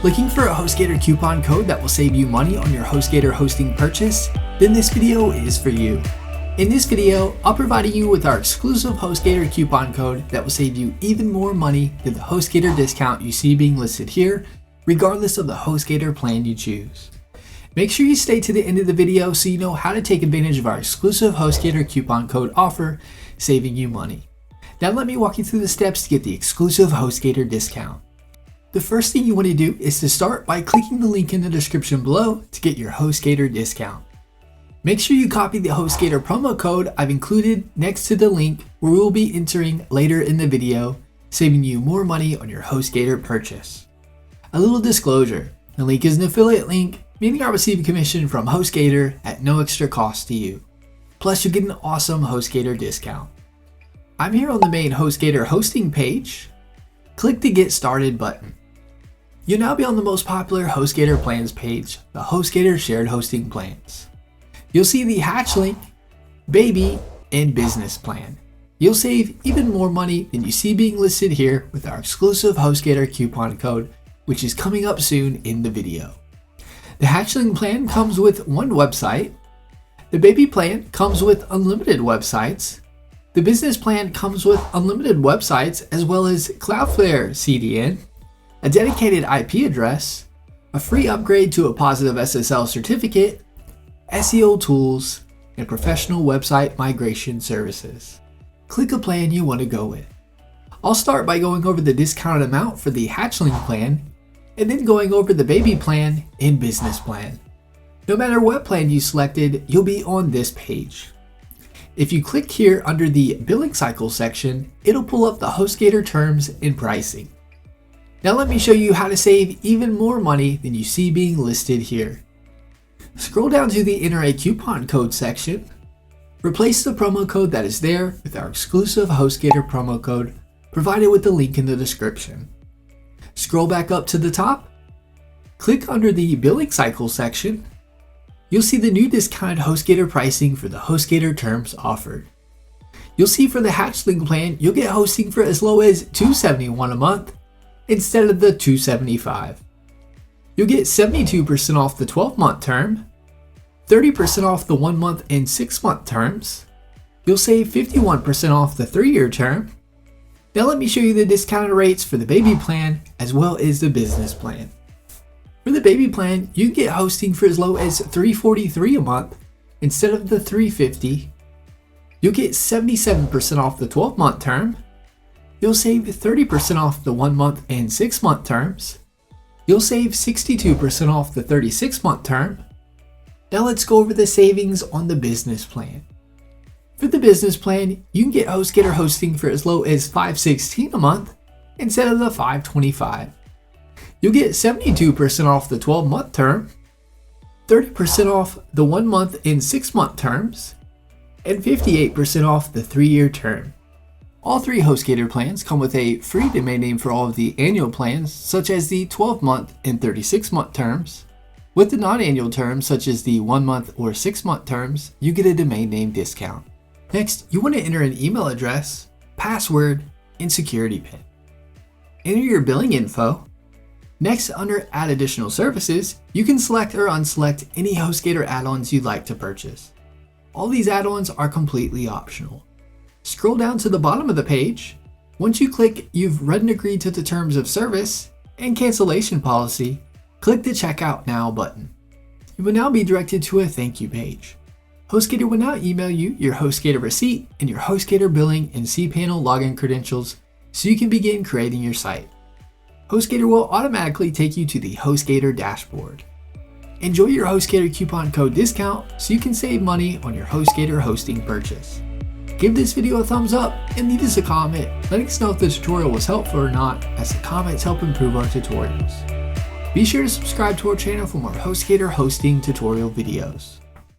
Looking for a Hostgator coupon code that will save you money on your Hostgator hosting purchase? Then this video is for you. In this video, I'll provide you with our exclusive Hostgator coupon code that will save you even more money than the Hostgator discount you see being listed here, regardless of the Hostgator plan you choose. Make sure you stay to the end of the video so you know how to take advantage of our exclusive Hostgator coupon code offer, saving you money. Now let me walk you through the steps to get the exclusive Hostgator discount. The first thing you want to do is to start by clicking the link in the description below to get your Hostgator discount. Make sure you copy the Hostgator promo code I've included next to the link where we will be entering later in the video, saving you more money on your Hostgator purchase. A little disclosure, the link is an affiliate link, meaning I'll receive a commission from Hostgator at no extra cost to you. Plus you'll get an awesome Hostgator discount. I'm here on the main Hostgator hosting page. Click the Get Started button. You'll now be on the most popular Hostgator plans page, the Hostgator Shared Hosting Plans. You'll see the Hatch link, Baby, and Business plan. You'll save even more money than you see being listed here with our exclusive Hostgator coupon code, which is coming up soon in the video. The Hatchling plan comes with one website. The Baby plan comes with unlimited websites. The Business plan comes with unlimited websites as well as Cloudflare CDN, a dedicated IP address, a free upgrade to a positive SSL certificate, SEO tools, and professional website migration services. Click a plan you want to go with. I'll start by going over the discounted amount for the Hatchling plan, and then going over the Baby plan and Business plan. No matter what plan you selected, you'll be on this page. If you click here under the billing cycle section, it'll pull up the Hostgator terms and pricing. Now let me show you how to save even more money than you see being listed here. Scroll down to the Enter a Coupon Code section. Replace the promo code that is there with our exclusive Hostgator promo code provided with the link in the description. Scroll back up to the top. Click under the Billing Cycle section. You'll see the new discounted Hostgator pricing for the Hostgator terms offered. You'll see for the Hatchling plan, you'll get hosting for as low as $271 a month instead of the $275. You'll get 72% off the 12-month term, 30% off the 1 month and 6 month terms. You'll save 51% off the 3-year term. Now let me show you the discounted rates for the Baby plan as well as the Business plan. For the Baby plan, you get hosting for as low as $343 a month instead of the $350. You'll get 77% off the 12-month term. You'll save 30% off the 1 month and 6 month terms. You'll save 62% off the 36-month term. Now let's go over the savings on the Business plan. For the Business plan, you can get Hostgator hosting for as low as $516 a month instead of the $525. You'll get 72% off the 12-month term, 30% off the 1 month and 6 month terms, and 58% off the 3-year term. All 3 Hostgator plans come with a free domain name for all of the annual plans, such as the 12-month and 36-month terms. With the non-annual terms, such as the 1 month or 6 month terms, you get a domain name discount. Next, you want to enter an email address, password, and security PIN. Enter your billing info. Next, under Add Additional Services, you can select or unselect any Hostgator add-ons you'd like to purchase. All these add-ons are completely optional. Scroll down to the bottom of the page. Once you click You've read and agreed to the terms of service and cancellation policy, click the Checkout Now button. You will now be directed to a thank you page. Hostgator will now email you your Hostgator receipt and your Hostgator billing and cPanel login credentials so you can begin creating your site. Hostgator will automatically take you to the Hostgator dashboard. Enjoy your Hostgator coupon code discount so you can save money on your Hostgator hosting purchase. Give this video a thumbs up and leave us a comment letting us know if the tutorial was helpful or not, as the comments help improve our tutorials. Be sure to subscribe to our channel for more Hostgator hosting tutorial videos.